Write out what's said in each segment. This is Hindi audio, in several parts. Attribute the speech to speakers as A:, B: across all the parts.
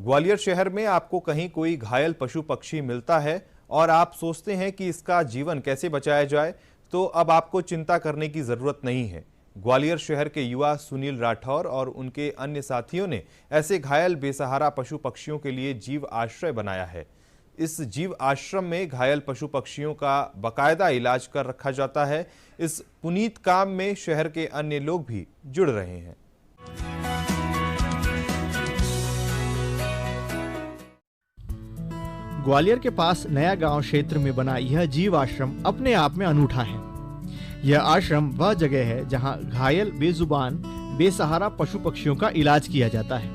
A: ग्वालियर शहर में आपको कहीं कोई घायल पशु पक्षी मिलता है और आप सोचते हैं कि इसका जीवन कैसे बचाया जाए, तो अब आपको चिंता करने की जरूरत नहीं है। ग्वालियर शहर के युवा सुनील राठौर और उनके अन्य साथियों ने ऐसे घायल बेसहारा पशु पक्षियों के लिए जीव आश्रय बनाया है। इस जीव आश्रम में घायल पशु पक्षियों का बाकायदा इलाज कर रखा जाता है। इस पुनीत काम में शहर के अन्य लोग भी जुड़ रहे हैं।
B: ग्वालियर के पास नया गांव क्षेत्र में बना यह जीव आश्रम अपने आप में अनूठा है। यह आश्रम वह जगह है जहां घायल बेजुबान बेसहारा पशु पक्षियों का इलाज किया जाता है।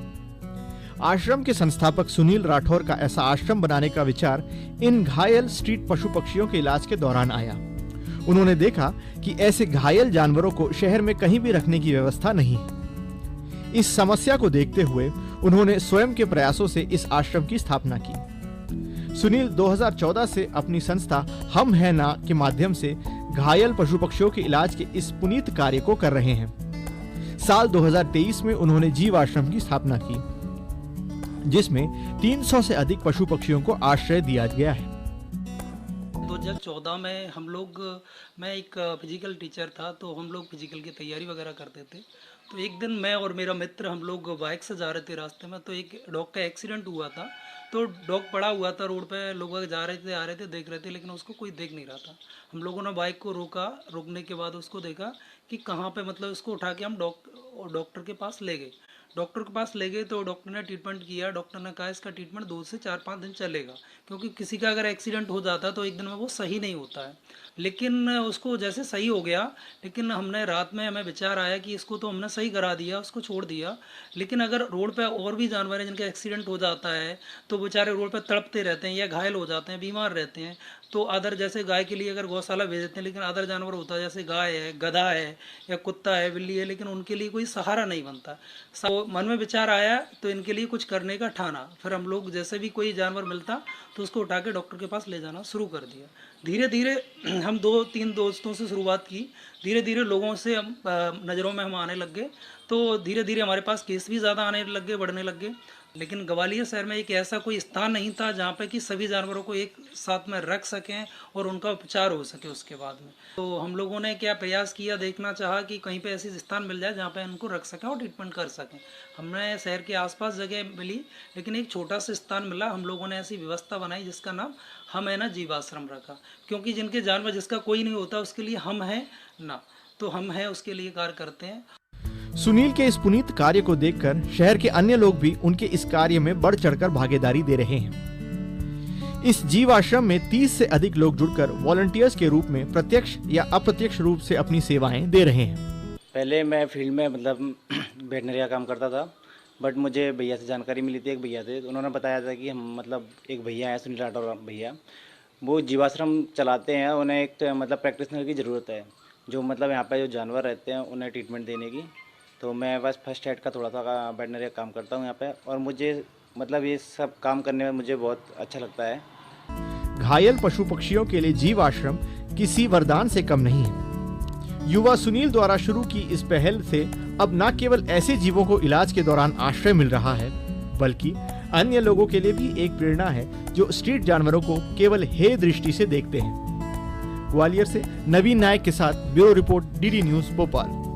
B: आश्रम के संस्थापक सुनील राठौर का ऐसा आश्रम बनाने का विचार इन घायल स्ट्रीट पशु पक्षियों के इलाज के दौरान आया। उन्होंने देखा कि ऐसे घायल जानवरों को शहर में कहीं भी रखने की व्यवस्था नहीं है। इस समस्या को देखते हुए उन्होंने स्वयं के प्रयासों से इस आश्रम की स्थापना की। सुनील 2014 से अपनी संस्था हम है ना के माध्यम से घायल पशु पक्षियों के इलाज के इस पुनीत कार्य को कर रहे हैं। साल 2023 में उन्होंने जीव आश्रम की स्थापना की, जिसमें 300 से अधिक पशु पक्षियों को आश्रय दिया गया है।
C: 2014 में मैं एक फिजिकल टीचर था, तो हम लोग फिजिकल की तैयारी वगैरह करते थे। तो एक दिन मैं और मेरा मित्र हम लोग बाइक से जा रहे थे, रास्ते में तो एक डॉग का एक्सीडेंट हुआ था। तो डॉग पड़ा हुआ था रोड पे, लोग जा रहे थे, आ रहे थे, देख रहे थे, लेकिन उसको कोई देख नहीं रहा था। हम लोगों ने बाइक को रोका, रोकने के बाद उसको देखा कि कहाँ पे, मतलब उसको उठा के हम डॉक्टर के पास ले गए। डॉक्टर के पास ले गए तो डॉक्टर ने ट्रीटमेंट किया। डॉक्टर ने कहा इसका ट्रीटमेंट 2 से 4-5 दिन चलेगा, क्योंकि किसी का अगर एक्सीडेंट हो जाता है तो एक दिन में वो सही नहीं होता है। लेकिन उसको जैसे सही हो गया, लेकिन हमने रात में हमें विचार आया कि इसको तो हमने सही करा दिया, उसको छोड़ दिया, लेकिन अगर रोड पे और भी जानवर हैं जिनका एक्सीडेंट हो जाता है तो बेचारे रोड पे तड़पते रहते हैं या घायल हो जाते हैं, बीमार रहते हैं। तो अदर जैसे गाय के लिए अगर गौशाला भेज देते हैं, लेकिन अदर जानवर होता है जैसे गाय है, गधा है या कुत्ता है, बिल्ली है, लेकिन उनके लिए कोई सहारा नहीं बनता। तो मन में विचार आया तो इनके लिए कुछ करने का ठाना। फिर हम लोग जैसे भी कोई जानवर मिलता तो उसको उठा के डॉक्टर के पास ले जाना शुरू कर दिया। धीरे धीरे हम 2-3 दोस्तों से शुरुआत की, धीरे धीरे लोगों से हम नज़रों में हम आने लग गए। तो धीरे धीरे हमारे पास केस भी ज़्यादा आने लग गए, बढ़ने लग गए। लेकिन ग्वालियर शहर में एक ऐसा कोई स्थान नहीं था जहाँ पे कि सभी जानवरों को एक साथ में रख सकें और उनका उपचार हो सके उसके बाद में। तो हम लोगों ने क्या प्रयास किया, देखना चाहा कि कहीं पे ऐसी स्थान मिल जाए जहाँ पे उनको रख सकें और ट्रीटमेंट कर सकें। हमने शहर के आसपास जगह मिली, लेकिन एक छोटा सा स्थान मिला। हम लोगों ने ऐसी व्यवस्था बनाई जिसका नाम हम है ना जीव आश्रम रखा, क्योंकि जिनके जानवर जिसका कोई नहीं होता उसके लिए हम है ना, तो हम है उसके लिए कार्य करते हैं।
B: सुनील के इस पुनीत कार्य को देखकर शहर के अन्य लोग भी उनके इस कार्य में बढ़ चढ़कर भागीदारी दे रहे हैं। इस जीव आश्रम में 30 से अधिक लोग जुड़कर वॉलंटियर्स के रूप में प्रत्यक्ष या अप्रत्यक्ष रूप से अपनी सेवाएं दे रहे हैं।
D: पहले मैं फील्ड में मतलब वेटनरी का काम करता था, बट मुझे भैया से जानकारी मिली थी, एक भैया थे, तो उन्होंने बताया था कि हम मतलब एक भैया हैं सुनील राठौर भैया, वो जीवाश्रम चलाते हैं। उन्हें एक मतलब प्रैक्टिशनर की ज़रूरत है, जो मतलब यहाँ पर जो जानवर रहते हैं उन्हें ट्रीटमेंट देने की। तो मैं बस फर्स्ट एड का थोड़ा सा वेटनरी का काम करता हूँ यहाँ पे, और मुझे मतलब ये सब काम करने में मुझे बहुत अच्छा लगता है।
B: घायल पशु पक्षियों के लिए जीव आश्रम किसी वरदान से कम नहीं है। युवा सुनील द्वारा शुरू की इस पहल से अब न केवल ऐसे जीवों को इलाज के दौरान आश्रय मिल रहा है, बल्कि अन्य लोगों के लिए भी एक प्रेरणा है जो स्ट्रीट जानवरों को केवल हे दृष्टि से देखते हैं। ग्वालियर से नवीन नायक के साथ bureau report, DD news Bhopal.